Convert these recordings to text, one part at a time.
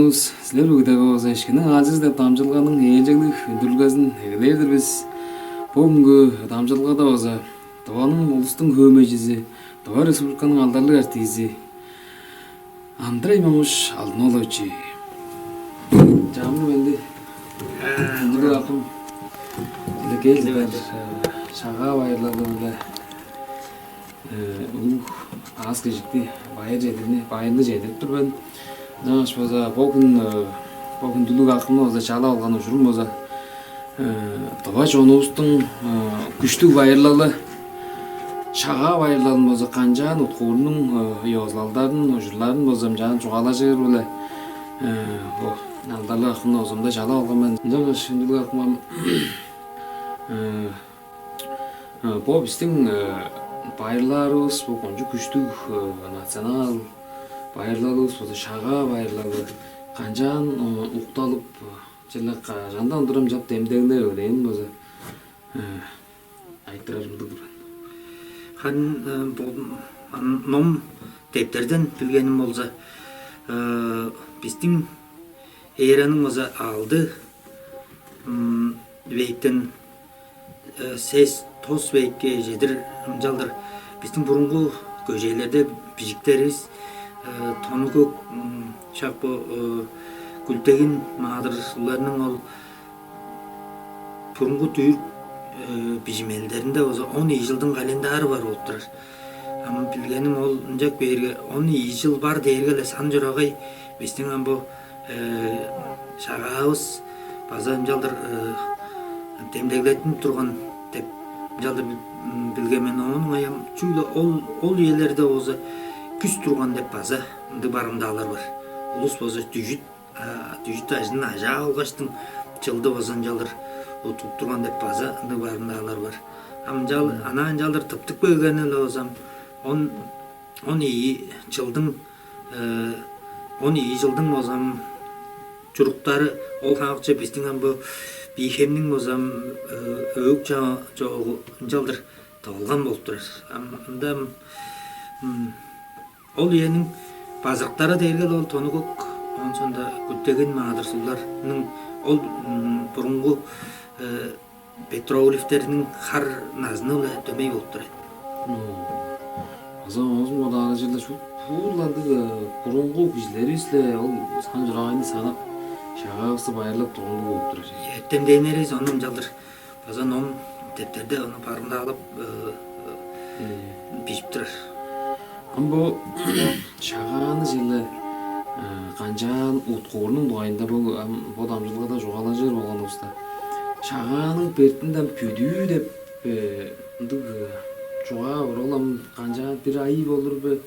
болуңуз. Силер бүгүнкү болсо эшкинин ажыз деп дамжылганын ээлжиглик өндүрүлгөзүн эгелердир биз. Бүгүнкү дамжылгада болсо Тыванын улустун көмөчүсү, Тыва Республиканын алдарлык артисти Андрей Мамуш Алдыноолович. Жамын менди. Өндүрүк акым. Келдилер. Шага байырларды эле. Аз кежикти байырды жетирип турбун. Жаңаш болсо богүндүлүк акымы болсо чала алган учурум болсо Тыва чоонубуздун күчтүү байырлалы Шага байырларын болсо Канжан Уткуурунун Йозлалдарын, ужурларын болсо жан чугалажыр эле алдарлык акымды болсом чала алган мен. Жаңаш күндүлүк акымым бу биздин байырларыбыз, бу кончу күчтүү национал байырларыбыз болсо Шага байырлары канчан укталып жана жандан турам жап демдегилер деген болсо айтырарымдык. Хан ном тептерден билгеним болсо биздин эранын болсо алды бейттен сес тос бейкке жедир жалдыр биздин бурунку көжелерде бижиктерибиз тону көк шакпо күлтегин маадырларынын ол бурунку түйүр бижимелдеринде болсо 10 жылдын календары бар болуп турар. Ама билгеним ол жак берге 10 жыл бар дээрге эле сан жорогой биздин амбу шагабыз база жалдыр демдегилетип турган деп жалдыр билгенмен онун аям чүйлө ол элерде болсо күз турган деп база ынды барымдаалар бар. Улус болсо түжүт ажынын ажа алгаштын жылды болсо жалдыр утуп турган деп база ынды барымдаалар бар. Анан жалдыр тыптык бөлгөн эле болсом 10 жылдын болсом чуруктары ол хакча биздин амбы бийхемнин болсом өк жогу жалдыр табылган болуп турар. Анда ол энин базырктары дегенде ол тону көк онсонда күттеген маадырсуларынын ол бурунку петроглифтеринин хар назыны эле дөмөй болуп турат. Азаматыбыз модагы жерде шуларды бурунку кишилерибиз эле ол сан журагайны санап шагабызды байырлап турган болуп турат. Эттемдейнерибиз онун жалдыр база ном тептерде ону барымдаалап бижип турар. Бу Шаганы жылы Канжан Уткуурунун дуайында бу дамжылгада жугалажыр болгон уста. Шаганын бертинден пүдүү деп чуга уралам Канжан бир ай болурбу,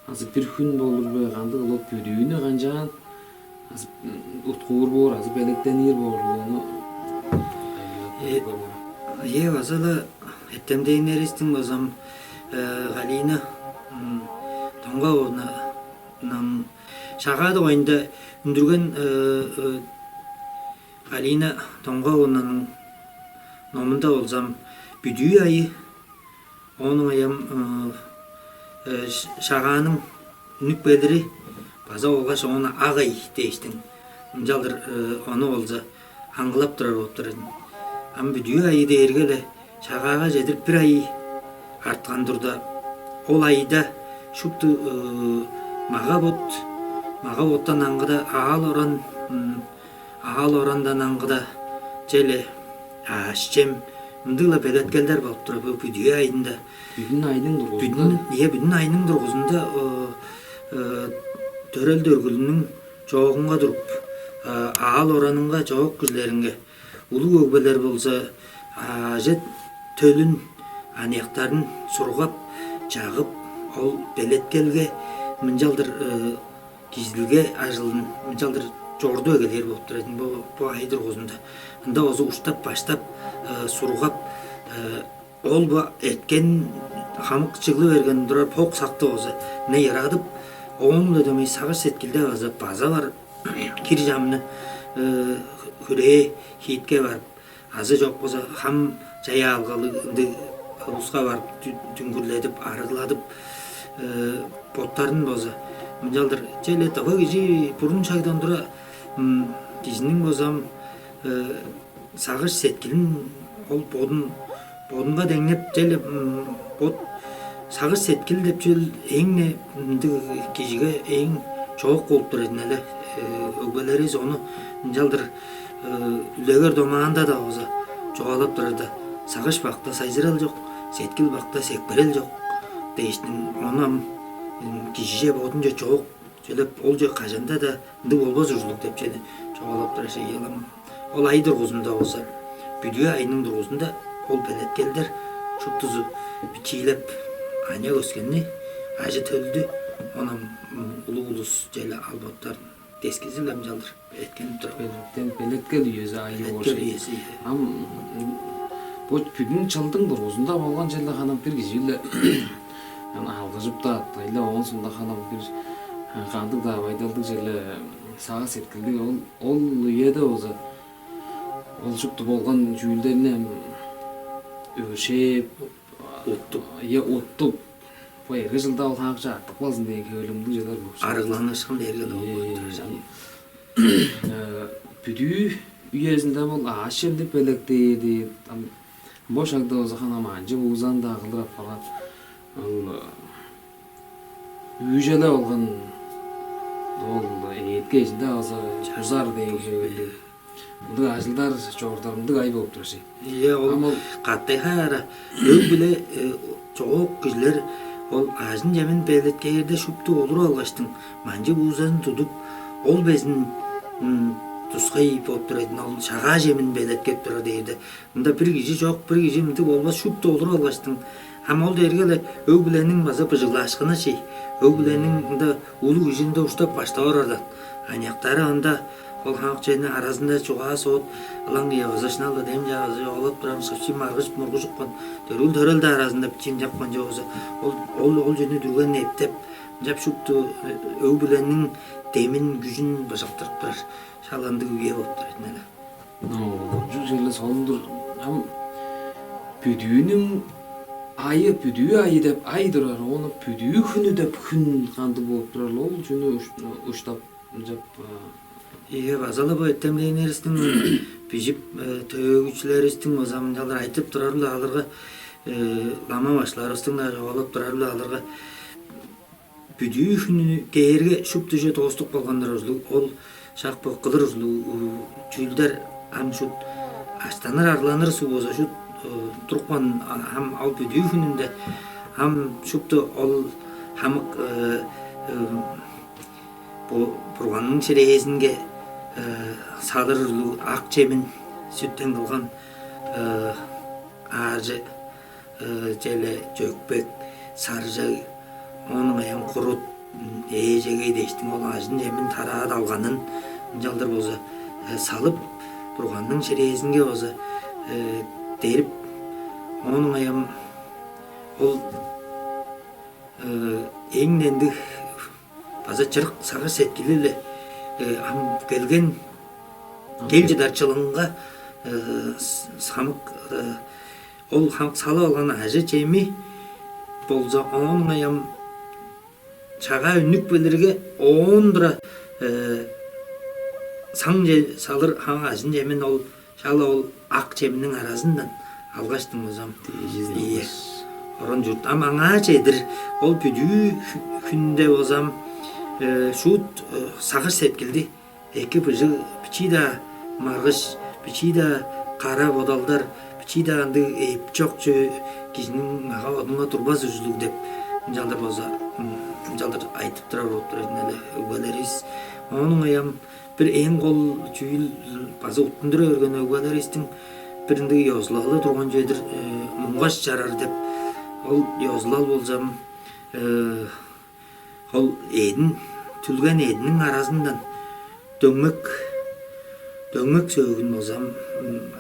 азыр бир күн болурбу, кандык болуп пүдүүнү Канжан азыр Уткуур болор, азыр белектенир болору. Базала эттемдейнерибиздин болсом Галина Тоңгоовнун Шагады оюнда үндүргөн Галина Тоңгоовнун номунда болсом бүдүү айы онун аям Шаганын үнүк белири база олгаш ону ак ай дейиштин жалдыр ону болсо аңгылап турар болуп турат. Ам бүдүү айы дээрге эле Шагага жетирип бир ай арткандырда ол айда шупту мага боттан аңгыда аал орандан аңгыда желе ашчем мындыла белеткелдер болуп турат. Бул бүдүү айында Бүгүн айнын дургузунда төрөл дөргүлүнүн жоогунга туруп аал оранынга жоок кизлеринге улуу өгбөлөр болсо ажет төлүн анияктарын сургап жагып ол белеткелге мынжалдыр кизилге ажылын мынжалдыр жорду эгелер болуп турат. Бу ай дургузунда анда өзү уштап баштап сургап ол бу эткен хамык чыгылы берген турар пок сакты болсо не ярадып оон дөмөй сагыш сеткилде база бар кир жамыны хүрээ хитке барып азы жок болсо хам жая алгалынды улуска барып түңгүрлетип арыгладып боттарын болсо жалдыр желе табы кижи бурун шайдан тура кишинин болсам сагыш сеткилин ол бодунга деңнеп жел бод сагыш сеткил деп жел эң кишиге эң чоок болуп турат эле өгбөлөрүбүз ону жалдыр үлөгөр домаанда да болсо жоголуп турар да сагыш бакта сайзырал жок, сеткил бакта секберел жок дейиштин. Онам кишиже бодун же чоок желеп ол же кажанда да ынды болбос ушулук деп жене жоголуп турат эйалам. Ол ай дургузунда болсо бүдүү айынын дургузунда ол белеткелдер шуптузу бичилеп аня өскөнү ажы төлдү. Онам улус желе алботтар тескизилем жалдыр эткенип турат. Белеткел үйөзү айы болуш. Бу бүдүн чылдың дургузунда болгон жерде ханам бир киши эле алгыжып да эле онсунда ханам бир кандык да байдалдык жерде сага сеткилди. Ол үйөдө болсо ол шупту болгон жүүлдөрүнө өшеп уттуп баягы жылда ол канча артык болсун деген көөлүмдү жылдар болчу. Арыгланышкан дергел бүдүү үйөсүндө бул ашем деп белектейди. Бош агда болсо ханам анжы уузан да кылдырап калат. Ал үйжеле болгон ол этке ичинде болсо жузар деген көөлү. Мындай ажылдар жогордорумдук ай болуп турат. Ол каттай хара өг биле чоок кишилер ол ажын жемин белеткеерде шупту олур алгаштың манжы уузан тудуп ол безин тускай болуп турат. Ол шага жемин белеткеп тура дейди. Мында бир киши жок, бир киши мынтип болбос шупту олур алгаштың. Ама ол дергеле өг биленин база быжыглашканы чей. Өг биленин мында улуу кишинде уштап баштап барардан. Аньяктары анда ол хаңченин арасында чуга соот алаң ябазашналы дем жагы жоголуп турам сычи маргыш мургушуккан төрөл да арасында бичим жапкан жогосо ол жөнү дүргөн эптеп жап шупту өг биленин демин күжүн башактырып турар. Шаланды үйе болуп турат эле. Жүз эле сондур. Бүдүүнүн айы бүдүү айы деп ай турар. Ону бүдүү күнү деп күн канды болуп турар. Ол жөнү уштап жап базалы бу этемдейнерибиздин бижип төөгүчүлөрүбүздүн базам жалдар айтып турарлы аларга лама башларыбыздын да жоголуп турарлы аларга бүдүү күнү кээрге шупту же тоостук болгондор ол шакпы кылыр жүүлдөр ам шут астаныр арланыр суу болсо шут туркман ам ал бүдүү күнүндө ам шупту ол хамык бурганның шерезинге салырлуу ак жемин сүттен кылган ажы желе жөкпек саржай онун аян курут эжеге дейиштин ол ажын жемин тараад алганын жалдыр болсо салып бурганның шерезинге болсо терип онун аян ол эң ненди база чырык сагы сеткили эле ам келген кел жыдарчылыгынга самык ол хамык салып алган ажы жеми болсо онун аян чага үнүк белерге ондура саң салыр ажын жемин ол шалы ол ак жеминин арасынан алгаштың болсом орон журт аңа чейдир ол бүдүү күндө болсам шут сагыш сеткилди эки быжы бичида маргыш бичида кара бодалдар бичида анды эп жок кишинин ага одунга турбас ушулук деп жалдыр болсо жалдыр айтып турар болуп турат эле өгбөлөрүбүз. Онун аян бир эң кол чүйүл база уттундура өргөн өгбөлөрүбүздүн биринде ёзулалы турган жөдүр муңгаш жарар деп ол ёзулал болсам ол эдин түлген эдинин арасынан дөңмөк сөөгүн болсам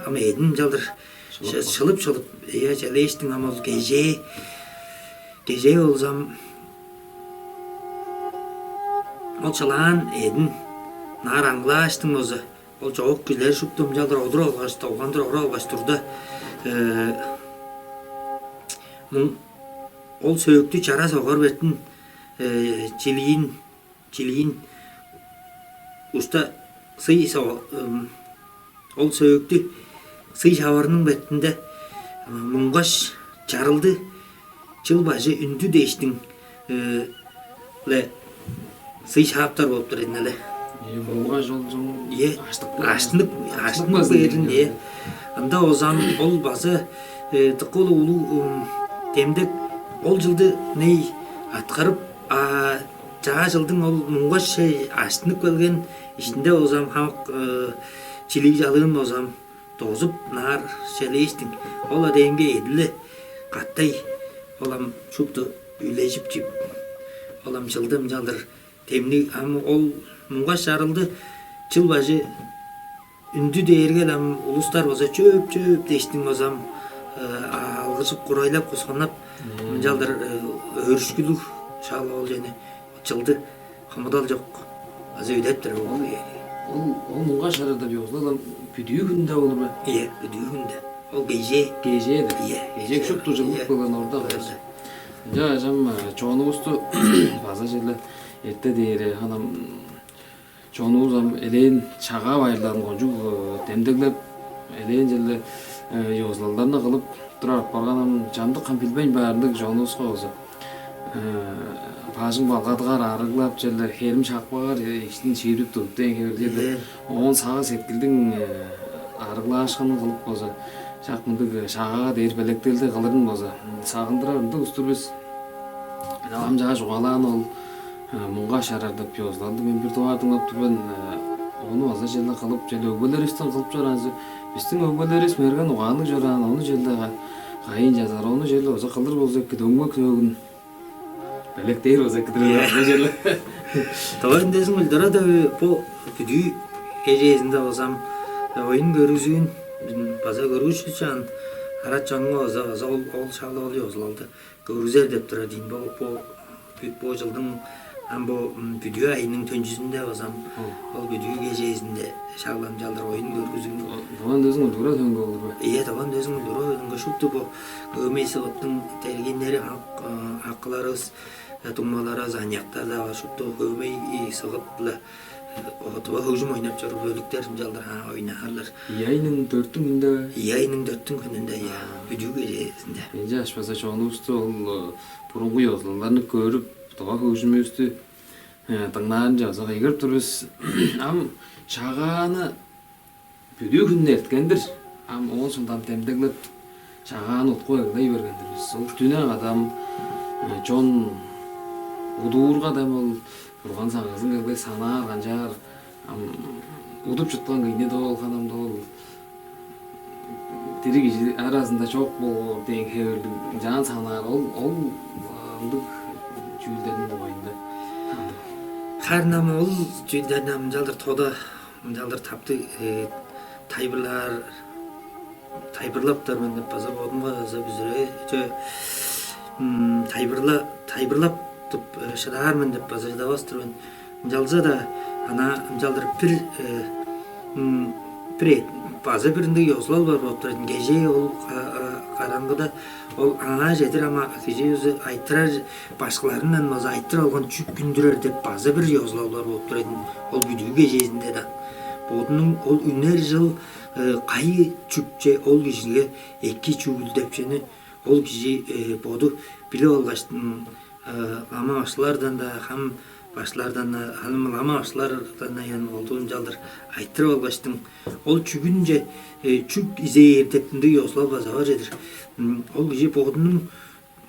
ама эдин жалдыр шылып жалейиштин ама ол кеже болсам ол чалаан эдин нараңлаштың болсо ол жоок килер шуптум жалдыр одур алгаш толгондор ора алгаш турда ол сөөктү чара согор бертин чилийин уста сый ол сөйөктү сый шабарынын бетинде муңгаш жарылды жыл бажы үндү дейиштин ле сый шаптар болуп турат эле. Буга жолжон аштык беринде. Анда озам ол базы тыкыл улуу темдек ол жылды ней аткарып жаа жылдың ол муңгаш аштынып келген ишинде озам хамак чилик жалыын озам тозуп нар шелеиштин ол адемге эдиле каттай олам шупту үйлежип жип олам жылдым жалдыр темни ол муңгаш жарылды жыл бажы үндү дээрген улустар болсо чөп дештин озам алгысып курайлап кусканап жалдыр өрүшкүлүк шал ол және жылды хамыдал жок азыр үйдөптүр ол муңгаш жарылды биозлам бүдүү күндө болур ба? Бүдүү күндө ол кежеди кеже шупту жылдык болгон ордо жа жам чоонубузду база жерде эрте дээре анан чоонубуз элээн чага байырлаган конжук темдеглеп элээн жерде ёзлалдарына кылып турап барган жамдык кампилбейн баардык чоонубузга болсо бажың балгадыгар арыглап жерлер херим чакпагар иштин чийирип туруп деген жерде оон сагы сеткилдин арыглашканын кылып болсо жакмындык шагага дээр белектелди кылырын болсо сагындырар ынтык устурбуз ам жааш угалаан ол муңгаш жарардып пиозланды мен бир тубардыңап турбан ону аза жерде кылып жел өгбөлөрүбүздөн кылып жарансы биздин өгбөлөрүбүз мерген угааны жаран ону жерде кайын жазар ону жерде оза кылдыр болсо дөңгөк төгүн белектейр болсо кидире жерде тоон десиң өлдөрө да по бүдүү кежесинде болсам оюн көргүзүүн база көргүзчүчан арат чоңго оза ол шалы ол ёзулалды көргүзер деп турат дейм бо жылдың бу бүдүү айынын төнчүсүндө болсам ол бүдүү кежесинде шаглам жалдыр оюн көргүзүүн тоон десиң өлдөрө төнгө болур ба? Тоон десиң өлдөрө төнгө шупту бу көмөй сыгыптын тергенleri аккыларыбыз тумаларыбыз аньяктар да бар шупту көмөй сыгып эле отуба хөжүм ойноп жүрүп өлүктер жалдыр ойнаарлар. Айынын 4-күндө айынын 4-күнүндө бүдүү кежесинде мен жашпаса чоонубузду ол бурунку ёзлаларды көрүп тоба хөжүмүбүздү тыңнаарын жазага ийгирип турбуз. Ам чагааны бүдүү күнүнө эрткендир. Ам оон сундан темдеглеп чагааны утку эгдей бергендирбиз. Ол түнө адам чон удуурга да ол турган саңызын келбей санаар канжаар удуп чуткан кийне да болгон ол тири киши арасында чок болгон деген хебердин жан санаар ол жүүлдөрдүн боюнда карнам ол жүүлдөрдүн жалдыр тода жалдыр тапты тайбырлаптар мен деп базар болдумга бүзүрө тайбырлап шыдаармын деп базар жадабастырмын жалза да ана жалдыр бир база биринде ёзлал бар болуп турат кеже ол караңгыда ол аңа жетир ама кеже өзү айттырар башкаларынан база айттыр алган чүп күндүрөр деп база бир ёзлал бар болуп турат ол бүдүү кежесинде да бодунун ол үнер жыл кайы чүпче ол кишиге 2 чүгүлдөпчөнү ол киши боду билип алгаштын ама башлардан да хам башлардан да ама башлардан да олдун жалдыр айттырып алгаштын ол чүгүнже чүк изеер деп ёзлал база бар жедир ол киши бодунун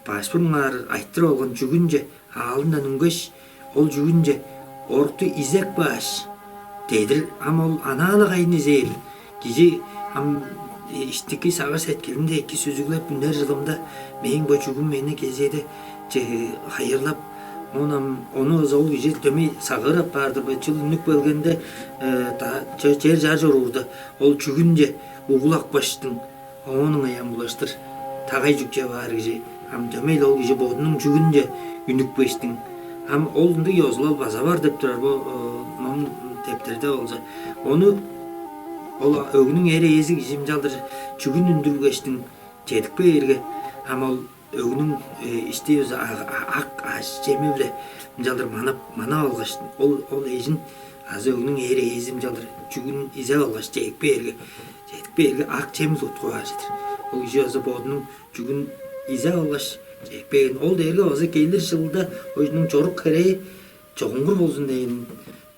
башпыңар айттырып алган жүгүнже алынан үнгөш ол жүгүнже орукту изек баш дедир ама ол анаалы кайын изеер киши иштики сагыр сеткилинде 2 сүзүглөп үнер жылымда менин бо жүгүм мени кезеде хайырлап onu ozol kişi tömi sağırap bardı bu çılınık bölgende cer jar jorurdu ol çügünce uğulak baştın onun ayağın bulaştır tagay jükçe var kişi am tömeyl ol kişi bodunun çügünce ünük baştın am olundu yozlal baza var dep turar bu non tepterde olsa onu ol ögünün eri ezi kişim jaldır çügün ündür geçtin jedik be yerge am ol ögünün işte özü ak aş cemi bile jaldır mana algaştın ol ejin азы өгнүң эре эзим жалдыр жүгүн изе алгаш жетик берге ак чемил утку ажыдыр. Ол киши азы бодунун жүгүн изе алгаш жетпеген. Ол дерге азы келер жылда өзүнүн жорук кереи чоңгур болсун деген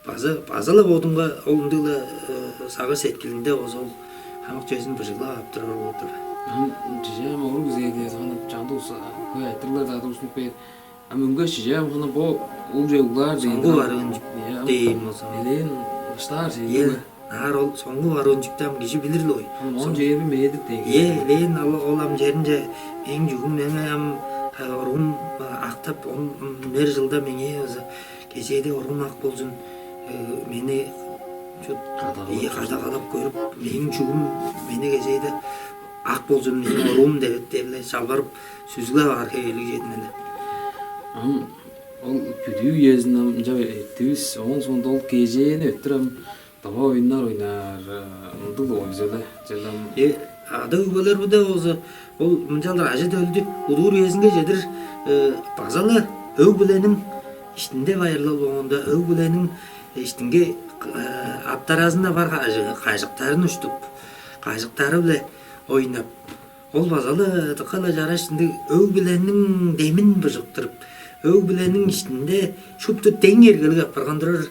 базала бодунга олундула сагыс эткилинде озол хамак жесин быжыглап турар болду. Жижем ор güzeydi sana candı olsa koy aytırlar da dursun koy. Ama önce jижем hana bu ulcaylar Соңгу барын дейм болсо. Элен баштар Е, нар ол соңгу барын жүктам киши билир ой. Он жеби мейдик деген. Элен олам жеринде эң жүгүм менен орун актап нер жылда меңе өзү кечеде орун ак болсун мени кадагалап көрүп эң жүгүм мени кечеде ак болсун менин орум деп эле чалбарып сүзгүлөп арка элге жетин эле. Ол күдүү езинен жабы ettибиз. Он сонда ол кежени өттүрөм. Таба ойнар ындыл ойзеле. Жадам. Ада үбөлөр буда озо. Ол мынжалдар ажы өлдү. Удуур езинге жедир базала өг биленин иштинде байырлал болгондо өг биленин иштинге аптаразында бар кайжыктарын уштуп, кайжыктары биле ойнап. Ол базалы тыкала жарашында өг биленин демин быжыктырып, өг биленин иштинде шупту тең эргелге алып баргандыр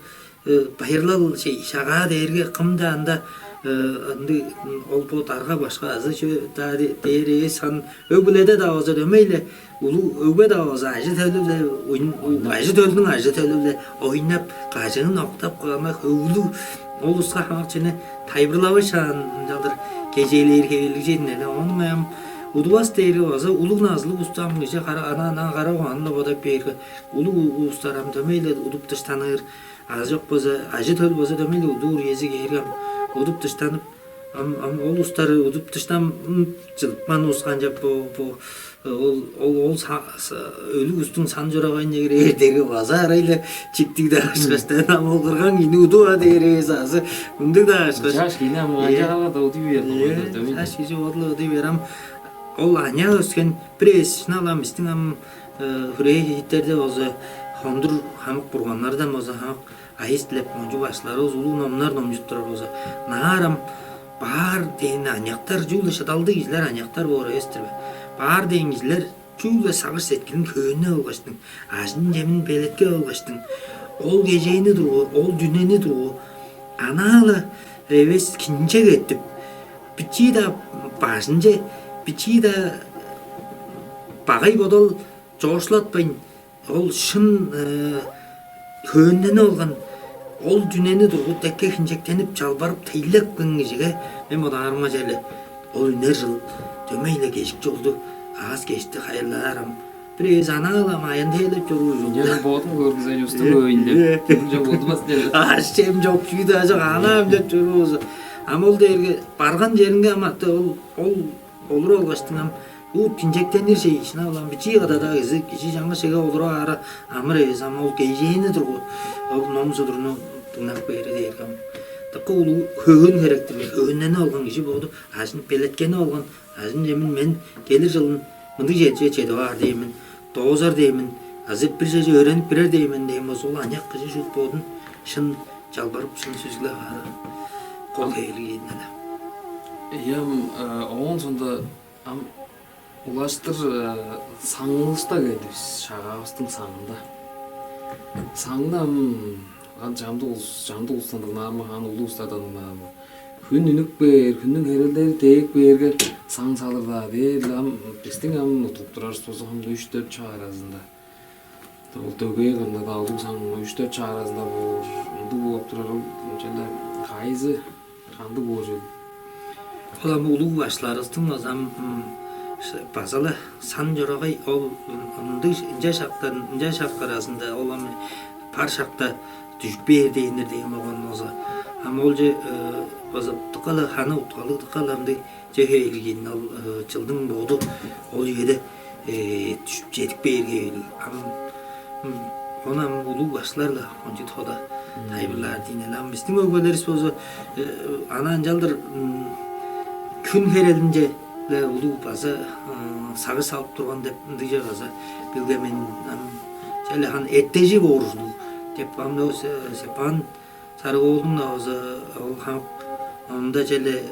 байырлал шага дээрге кымда анда анды олпот арга башка азы дээре сан өг биледе да озо демейле улуу өгбө да озо ажы төлүлө ажы төлүнүн ажы төлүлө ойнап кажыгын октап кана өглүү олуска хамакчыны тайбырлабы шан жалдыр кежелер кебелик жетин эле онун ам удубас дейри болсо улуу назылуу устам кеше ана караганда бодоп берге улуу устарам демейле удуп таштаныр аз жок болсо ажы төл болсо демейле удуур ези кергем удуп таштанып ол устары удуп таштам жылпан ускан жап ол өлүк устун сан жорогайын эгер эрдеги базар эле чиктик да ашкачтан амол кырган кийини удуа дээребиз азы мындык да ашкач Жаш кийини ажага да удуй берди. Жаш кийини одло удуй берем. Ол аня өскен пресс шыналам биздин хүрейиттерде болсо хондур хамык бурганнардан болсо хамык айыстылеп монжу башларыбыз улуу номнар номжуттар болсо наарам бар деген аньяктар жуулы шыдалды кишилер аньяктар боор эстирбе бар деген кишилер жуулы сагыш эткилин көөнү алгаштың ажын жемин белетке алгаштың ол кежейни тургу ол дүнени тургу анаалы эбес кинче кеттип бичи да башынче бичи да багай бодол жошулатпайын ол шын көөнүнө алган ол дүнени тургу текке кинчектенип жалбарып тейлеп кылган кишиге мен модарыма желе ол үнер жыл төмейле кешик жолду аз кечти кайырларым бирез анаалам аянда элеп жүрүп Я бодум көргүзө жостугойн деп. Жок болдумас деп. Ашем жок жүйдө ажак анам деп жүрүбүз. Амол дерге барган жеринге аматты ол олур алгаштын ам бут кинчектенир шей ишина улам бичи кадада киши жаңы шеге олура ара амыр эбес ам ол кежени тургу ол номсудурну тыңнап бери дергем. Такы улуу көөн керектир. Көөнүнөн алган киши болду. Ажын пелеткени алган ажын жемин мен келер жылын мындык жетче бар деймин. Тоозар деймин. Азып бир жеже өрөнүп берер деймин дейм болсо ол аняк киши шут болдун. Шын жалбарып шын сүзгүлө кол келген эле. Ям он сонда улаштыр саңыбызда келдибиз шагабыздын саңында. Саңда жамды улустандык наамаган улуу устадан күн үнүк бер, күндүн керелдери тээк берге саң салырда дейм биздин утуп турарбыз болсо 3-4 чак арасында. Ол төгөй кандай да улуу саң 3-4 чак арасында ындуу болуп турар ол жана кайзы канды болжол. Ол улуу башларыбыздын азам базалы сан жорогай ол ынча шак арасында ол пар шакта түшүп бер дейинер деген болгон болсо ол же тыкала ханы уткалы тыкаламды жехейлигин ал жылдын боду ол жерде түшүп жетип берге онам улуу башларла ончу тода тайбырлар дейин биздин өгбөлөрүбүз болсо анан жалдыр күн керелинже улуу база сагы салып турган деп мындыжа база билгемен жале хан эттежи боорулуу деп сепан Сарыголдун да болсо ол хам онда желе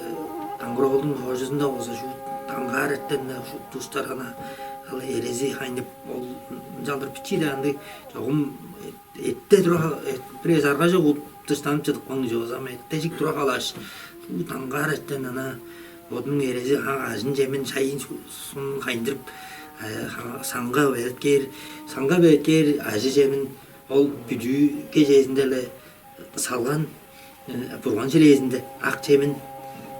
Таңгыроголдун хожусунда болсо ушу таңгаар эттен ушу тустар гана ал эрези хайнып ол жалдыр пичиде андай жогум этте тура бир зарга жок тыштанып чыдык коң жок ама эттежик тура калаш ушу таңгаар эттен ана одун эрези ажын жемин чайын суун кайдырып санга беткер ажы жемин ол бүдүү кежесинде эле салган бурган железинде ак жемин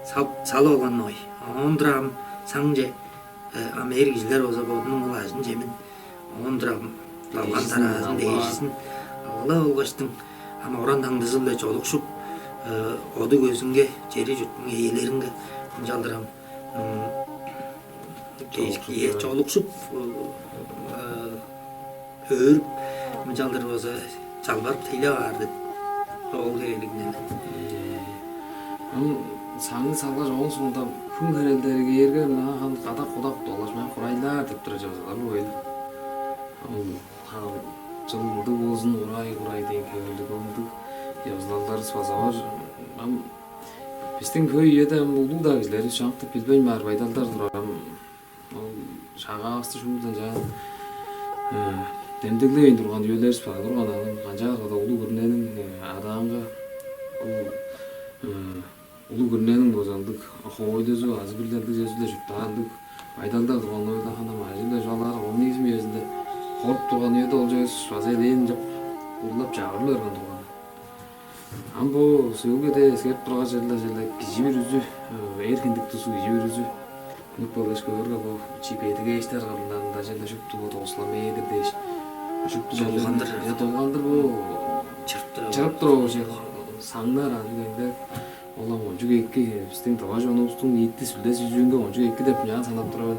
салып алган ой ондурам саңже америкижилер болсо бодунун ажын жемин ондурам алган тарасын дегишсин алла болбаштың ама уран таңдызы эле жолукшуп оду көзүңгө жери журттун ээлеринге жалдырам жолукшуп өрүп жалдыр болсо жалбарып тейле барды ол керектигинен саңды салгаш оң соңунда күн керелдерге эрге мына кадак кудак доолашмай курайлар деп тура жазалар ойлу. Жылды болсын курай деген көңүлдү болду. Жазалар спазабар. Биздин көй үйдө улуу да кишилер шаңктып билбейм ар байдалдар турам. Ол шагабызды шумудан жаган демдеглебей турган үйлерибиз бар. Турган канча када улуу көрүнөнүң адамга улуу көрүнөнүң бозондук хойдозу аз бирлерди жезиле жуптаандык байдалдар турган ойда ханам ажылда жалар коммунизм өзүндө коруп турган үйдө ол жөз аз элен жок урлап жабырып өргөн турган. Амбо сөөгөдө эскерип турган жерде кичи бир үзү эркиндик тусу кичи бир үзү нүк болушкөргө бу чипедиге иштер кылганда жерде шупту тоосла мээдир деш шупту толгандыр бу чырып туруп же саңдар андегенде Олам ончук эки биздин тава жонубуздун итти сүлдес жүзүнгө ончук эки деп мына санап турабын.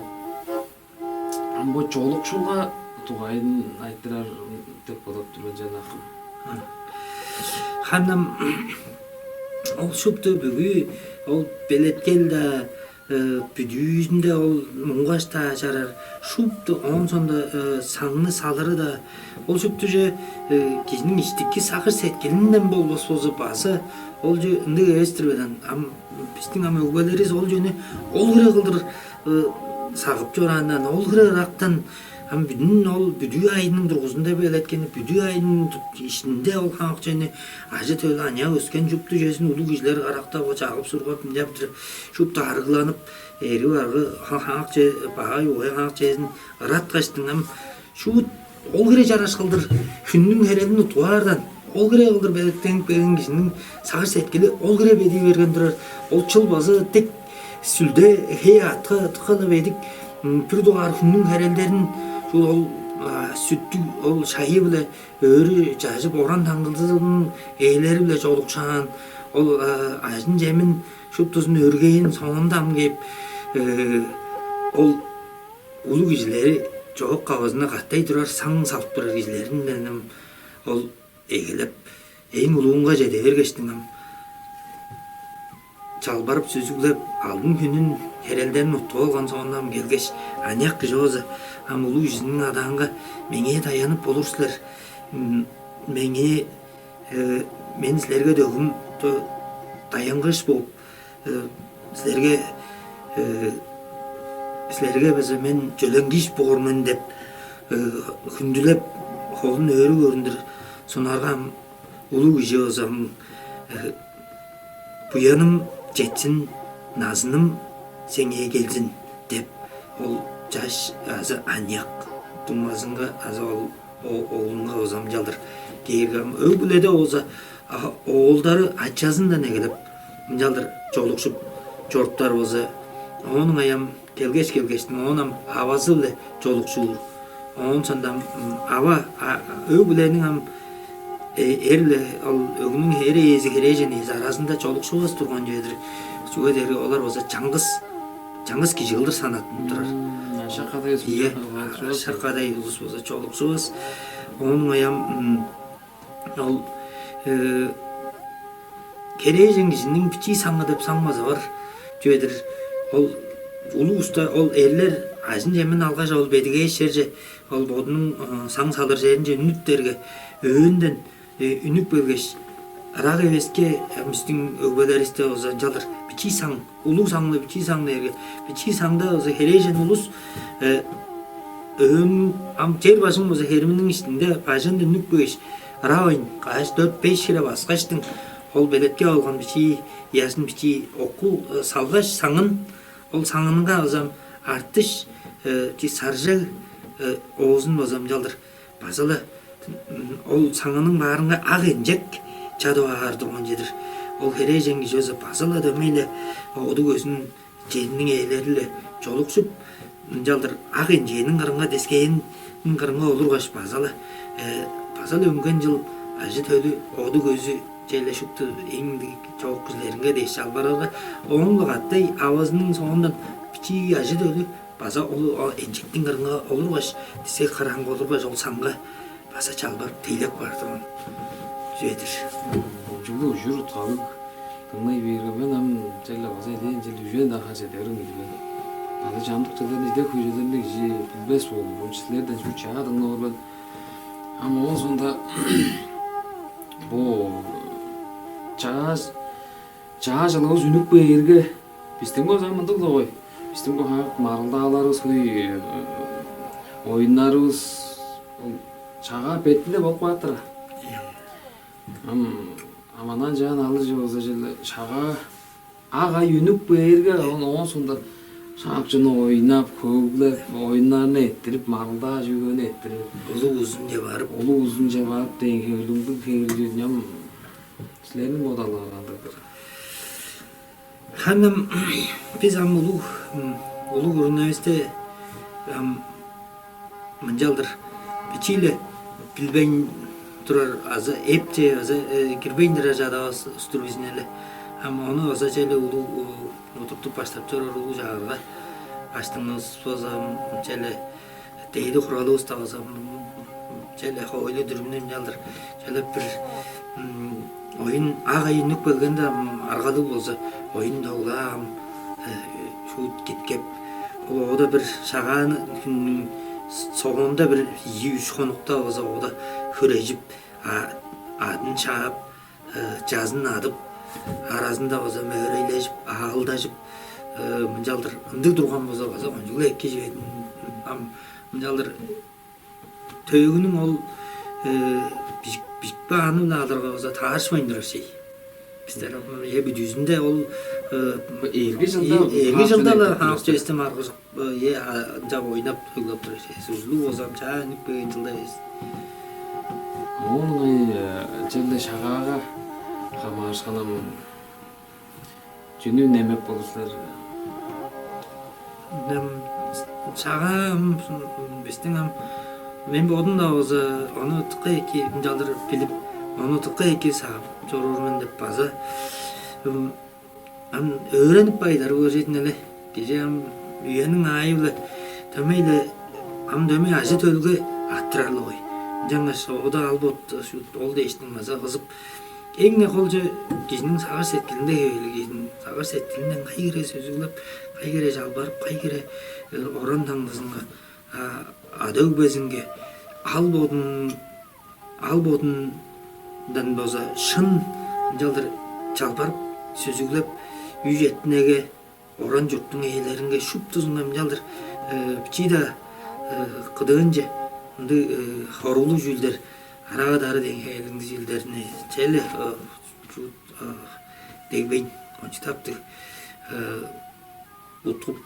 Амбо жолукшууга тугайын айттырар деп болуп турбун жанагы. Ханам ол шупту бүгү ол белеткел да бүдүүзүндө ол муңгашта жарар шупту онсонда саңны салыры да ол шупту же кишинин иштики сакыр сеткелинден болбос болсо базы ол же ынды эстирбеден биздин өгбөлерибиз ол жөнү олгуре кылдыр сагып жорандан олгуре ырактан бүтүн ол бүдүү айынын тургузунда белеткени бүдүү айынын ишинде ол канак жөнү ажы төлө аня өскөн жупту жесин улуу кишилер карактап чагып сургап мынжаптыр шупту аргыланып эри баргы канак же багай ой канак жесин ыраткачтын шу ол кере жараш кылдыр күндүн херелин утуардан ол кере кылдыр белектенип берген кишинин сагыр сеткили ол кере беди берген турар ол чылбазы тек сүлдө атка тыкалы бедик бир дугар күндүн херелдерин ол сүттү ол чайы биле өрү жажып оран таңдылдын ээлери биле жолукшан ол ажын жемин шуптусун өргейин соңундан кеп ол улуу кишилери жоок кабызына каттай турар саң салып турар кишилерин ол эгелеп эң улуунга жете бергечтин жалбарып сүзүглеп алдын күнүн херелдерин утуп алган соңундан келгеч аняк кижооза улуу кишинин адаанга меңээ таянып болурсуздар меңээ мен силерге дөгүм таянгыч болуп силерге безе мен жөлөңгиш бугурмун деп күндүлеп колун өрү көрүндүр сунарган улуу киши болсо буяным жетсин назыным сеңе келсин деп ол жаш азы аняк тумазынга азы ол оолунга озам жалдыр кийгем өбүледе болсо оолдары ачасындан эгелеп жалдыр жолукшуп жоруптар болсо онун аям келгечтин онун абасы эле жолукчу онсондон аба өбүленин эрле ал өгүнүн эре эзи кережен эзи арасында жолукшубас турган жердир сугедери олар болсо жаңгыз киши кылдыр санатын турар шакадай улус болсо жолукчубас онун аям ал кережен кишинин бичи саңы деп саңмазы бар жөдүр ол улуу уста ол эрлер ажын жемин алгач ол бедиге жерже ол бодунун саң салыр жеринже үнүктерге өбүндөн үнүк бергеш Арақ эбеске биздин өгбөлөрүбүздө озо жалыр бичи саң, улуу саңлы бичи саңды эрге. Бичи саңда озо хережен улус өн жер башың озо хериминин ичинде бажанды нүкпөйүш. Арабайын каш 4-5 кире баскачтың ол белетке алган бичи ясын бичи окул салгаш саңын ол саңынга озам артыш ти саржа оозун озам жалдыр базалы ол саңынын баарынга ак энжек чадып аар турган жедир. Ол хереженги жозо базала дөмейле оду көзүн жеринин ээлери эле жолуксуп жалдыр ак энженин кырынга дескейин кырынга олургаш базалы өңгөн жыл ажы төлү оду көзү желе шукту эң чоок кизлеринге деш албарга оңлугаттай абазынын соңундан бичи ажы төлү база ол энжектин кырынга олургаш десе караңгы олургаш ол саңга баса чалбап тейлеп бара турган жедир. Жолу жүрүп калып тыңдай берген ам желе баса элен жел жүрөн да хажа дерин билбей. База жамдык жылдын иде көйжөлөрүндө же билбес болду. Бунчилерден şu чаадын норбан. Ama o sonunda bu çağaşalığız ünük bu yerge bizden o zamanda da koy. Bizden bu hak marıldalarız koy oyunlarız çağa betinde bok batıra. Amanan can alıcı olsa jelle çağa ağa ünük bu yerge o sonunda Şapçını oynap, köglep, oyunlarını ettirip, marılda jügönü ettirip. Ulu uzunca barıp. Ulu uzunca barıp deyin ki ölümdün kengildiğin yam sizlerin modalarlandıdır. Hanım biz ulu gurunayızda mınjaldır. Biçiyle bilbeyn durar azı epçe azı girbeyndir ajada ustur bizinele. Ama onu azı çeyle ulu oturup başlap çorar ulu jağırga. Açtığımız bozam çeyle deydi kuralı usta bozam çeyle hoylu dürümden jaldır. Çeyle bir oyun ağayınlık bölgende argalı bolsa oyun dağılam şu gitkep o da bir şağan soğunda bir 2-3 konukta olsa o da hürejip adın çağıp cazın adıp arasında olsa möreylejip ağıldajıp mınjaldır ındık durgan bolsa onjulu ekki jebedin mınjaldır töөгүнүн ол бикпе анын аларга болсо таашмайдыр şey. Bizler ebi düzünde ol ergi жылда hafta istem argız ye anja oynap töglöp durur şey. Suzlu ozam çanıp bugün жылda es. Onun жelde шагага камашканам жөнү немеп болсулар. Çağam bizden men bodun da olsa onu tıkka eki jaldır bilip onu tıkka eki sağıp jorormen dep baza öğrenip baydar öğretin ele gece üyenin ayıblı tömeyle döme acı tölge attırarlı koy жаңа o da albot şu ol değiştin maza kızıp egne kolca kişinin sağır setkilinde öyle kişinin sağır setkilinden kaygıre sözüglep kaygıre jalbarıp kaygıre oran tangızınga adög bezinge albodundan boza şın jaldır çalbarıp sözüglep yüjettinege oran jurttun eğleringe şup tuzungan jaldır biçida kıdığınca horulu jülder araga darı dengeyelingdi jülderini çeli degbeyn konçtaptı utup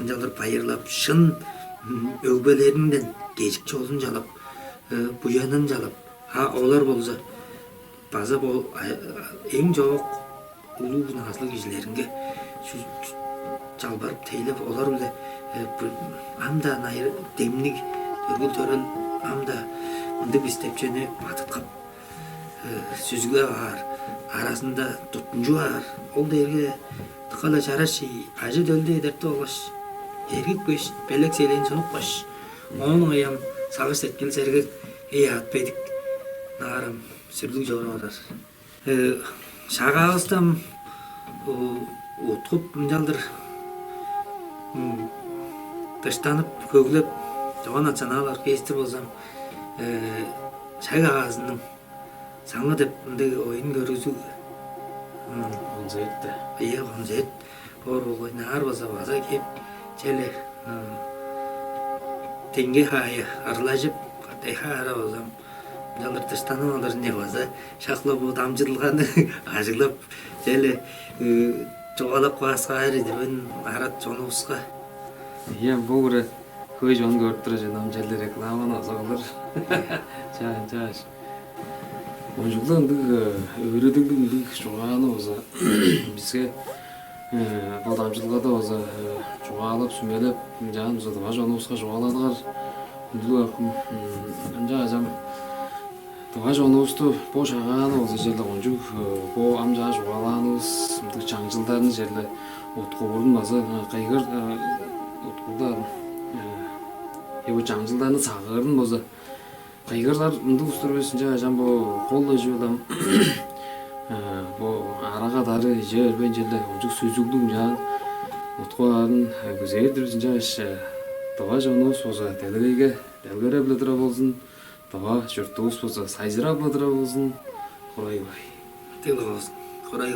jaldır payırlap şın ögbelerinden gecik jolun jalap buyanın jalap olar bolsa baza bol eң жок улуу назлык кишилеринге жалбарып тейлеп олар эле анда найыр демник төргүл төрөн анда мынды бистепчени батыткап сүзгө бар арасында тутунжу бар ол дерге тыкала чараши ажы дөлдү эдерти болгош эргик беш белек селен сунукпаш онун аям сагыр сеткил сергек атпедик нарым сүрлүк жора барар шагабыздан уткуп мынжалдыр таштанып көглөп жогон ачаналар оркестр болсам чай кагазынын саңы деп мындай ойын көргүзүү Онзаетте. ыя концерт ору ойнаар база кеп желе тенге хая арлажып катай хара озам жалыртыштаны алар не база шаклап дамжылганы ажыглап желе жогалап каскары дебен арат жонубузга Ия богура көй жон көрүп тура жанам желде рекламаны азалыр. Жаш. Онжулдан өрөдүгүн жуганы оза бизге балдамчылгада оза жугалап сүмелеп жан оза да жонубузга жугаладыгар дулакым анжа ажам Тога жонубузду бо шаганы оза жерде онжук бо амжа жугаланыбыз мынтык чаңжылдарын жерде уткубурдун базы кайгыр уткулда эбо чаңжылдарын сагырын боза кайгырлар мындык устурбесин жа ажам бо колдо жуулам бо арага дары жербен жерде онжук сүзүгдүн жан уткуларын күзөйдүрүсүн жаш тога жонубуз боза делгейге делгере биле тура болсун тога журтубуз боза сайжыра биле тура болсун. Курайбай. тил болсун. Курай.